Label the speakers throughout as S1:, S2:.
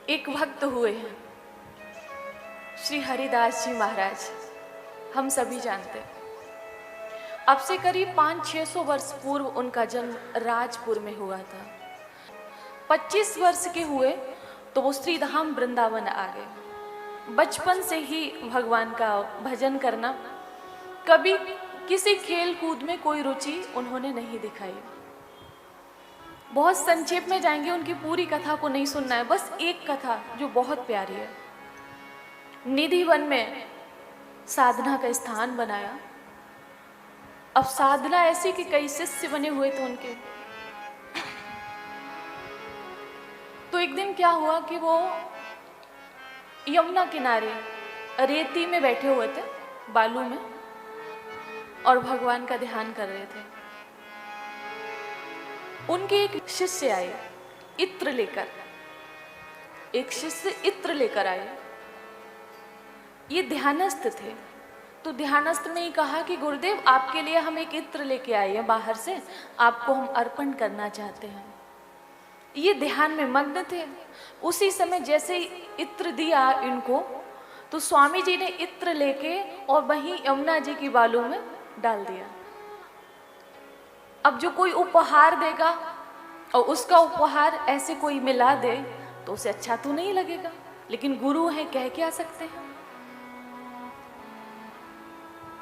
S1: एक भक्त हुए हैं श्री हरिदास जी महाराज, हम सभी जानते हैं। अब से करीब 500-600 वर्ष पूर्व उनका जन्म राजपुर में हुआ था। 25 वर्ष के हुए तो वो श्री धाम वृंदावन आ गए। बचपन से ही भगवान का भजन करना, कभी किसी खेल कूद में कोई रुचि उन्होंने नहीं दिखाई। बहुत संक्षेप में जाएंगे, उनकी पूरी कथा को नहीं सुनना है, बस एक कथा जो बहुत प्यारी है। निधि वन में साधना का स्थान बनाया। अब साधना ऐसी कि कई शिष्य बने हुए थे उनके। तो एक दिन क्या हुआ कि वो यमुना किनारे रेती में बैठे हुए थे, बालू में, और भगवान का ध्यान कर रहे थे। उनके एक शिष्य आए इत्र लेकर। एक शिष्य इत्र लेकर आए। ये ध्यानस्थ थे, तो ध्यानस्थ में ही कहा कि गुरुदेव आपके लिए हम एक इत्र लेके आए हैं बाहर से, आपको हम अर्पण करना चाहते हैं। ये ध्यान में मग्न थे। उसी समय जैसे ही इत्र दिया इनको, तो स्वामी जी ने इत्र लेके और वहीं यमुना जी की बालू में डाल दिया। अब जो कोई उपहार देगा और उसका उपहार ऐसे कोई मिला दे तो उसे अच्छा तो नहीं लगेगा, लेकिन गुरु है, कह क्या सकते हैं।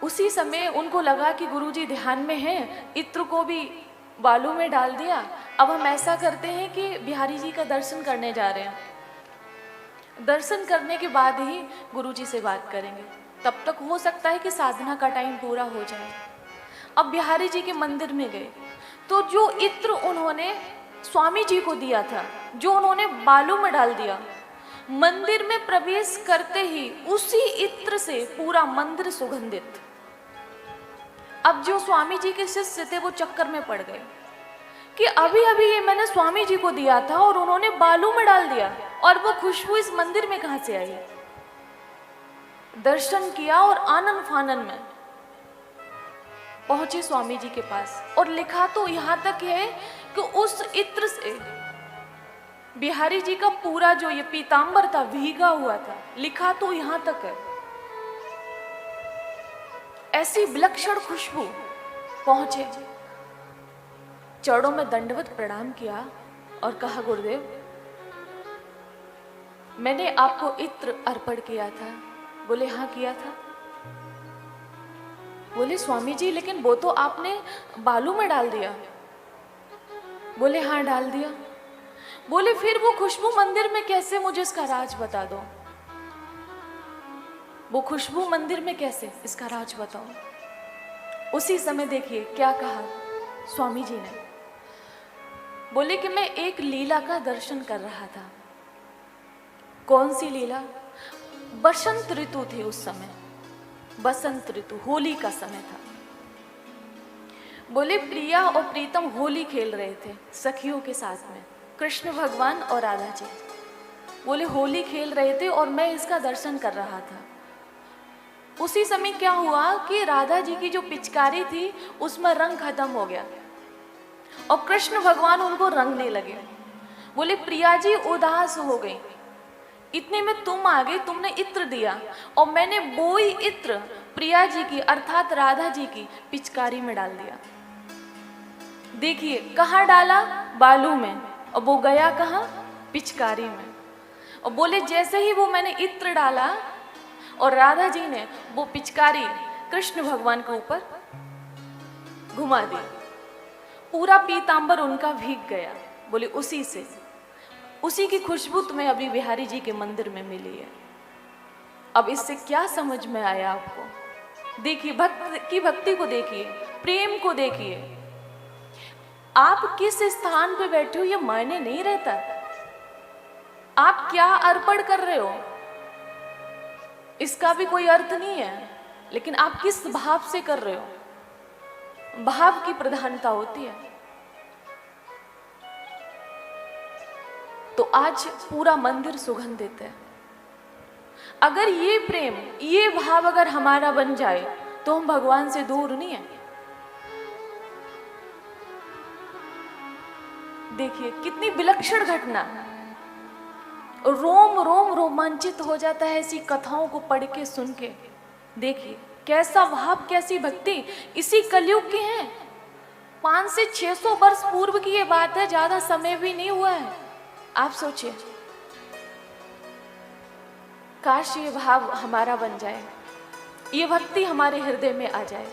S1: उसी समय उनको लगा कि गुरुजी ध्यान में हैं, इत्र को भी बालू में डाल दिया। अब हम ऐसा करते हैं कि बिहारी जी का दर्शन करने जा रहे हैं, दर्शन करने के बाद ही गुरुजी से बात करेंगे, तब तक हो सकता है कि साधना का टाइम पूरा हो जाए। अब बिहारी जी के मंदिर में गए, तो जो इत्र उन्होंने स्वामी जी को दिया था, जो उन्होंने बालू में डाल दिया, मंदिर में प्रवेश करते ही उसी इत्र से पूरा मंदिर सुगंधित। अब जो स्वामी जी के शिष्य थे वो चक्कर में पड़ गए कि अभी अभी ये मैंने स्वामी जी को दिया था और उन्होंने बालू में डाल दिया, और वो खुशबू इस मंदिर में कहां से आई। दर्शन किया और आनंद फानन में पहुंचे स्वामी जी के पास, और लिखा तो यहां तक है कि उस इत्र से बिहारी जी का पूरा जो ये पीतांबर था भीगा हुआ था। लिखा तो यहां तक है। ऐसी विलक्षण खुशबू। पहुंचे, चरणों में दंडवत प्रणाम किया और कहा, गुरुदेव मैंने आपको इत्र अर्पण किया था। बोले हाँ किया था। बोले स्वामी जी लेकिन वो तो आपने बालू में डाल दिया। बोले हाँ डाल दिया। बोले फिर वो खुशबू मंदिर में कैसे, मुझे इसका राज बता दो। वो खुशबू मंदिर में कैसे, इसका राज बताओ। उसी समय देखिए क्या कहा स्वामी जी ने। बोले कि मैं एक लीला का दर्शन कर रहा था। कौन सी लीला? बसंत ऋतु थी उस समय, बसंत ऋतु, होली का समय था। बोले प्रिया और प्रीतम होली खेल रहे थे सखियों के साथ में, कृष्ण भगवान और राधा जी। बोले होली खेल रहे थे और मैं इसका दर्शन कर रहा था। उसी समय क्या हुआ कि राधा जी की जो पिचकारी थी उसमें रंग खत्म हो गया और कृष्ण भगवान उनको रंगने लगे। बोले प्रिया जी उदास हो गई। इतने में तुम आ गए, तुमने इत्र दिया और मैंने वो ही इत्र प्रिया जी की अर्थात राधा जी की पिचकारी में डाल दिया। देखिए कहाँ डाला? बालू में, और वो गया कहाँ? पिचकारी में। और बोले जैसे ही वो मैंने इत्र डाला और राधा जी ने वो पिचकारी कृष्ण भगवान के ऊपर घुमा दी, पूरा पीतांबर उनका भीग गया। बोले उसी से, उसी की खुशबू तुम्हें अभी बिहारी जी के मंदिर में मिली है। अब इससे क्या समझ में आया आपको? देखिए भक्त की भक्ति को देखिए, प्रेम को देखिए। आप किस स्थान पे बैठे हो ये मायने नहीं रहता। आप क्या अर्पण कर रहे हो इसका भी कोई अर्थ नहीं है, लेकिन आप किस भाव से कर रहे हो, भाव की प्रधानता होती है। तो आज पूरा मंदिर सुगंधित है। अगर ये प्रेम, ये भाव अगर हमारा बन जाए तो हम भगवान से दूर नहीं है। देखिए कितनी विलक्षण घटना। रोम रोम रोमांचित हो जाता है ऐसी कथाओं को पढ़ के सुन के। देखिए कैसा भाव, कैसी भक्ति, इसी कलयुग के हैं। 500 से 600 वर्ष पूर्व की ये बात है, ज्यादा समय भी नहीं हुआ है। आप सोचिए, काश ये भाव हमारा बन जाए, ये भक्ति हमारे हृदय में आ जाए।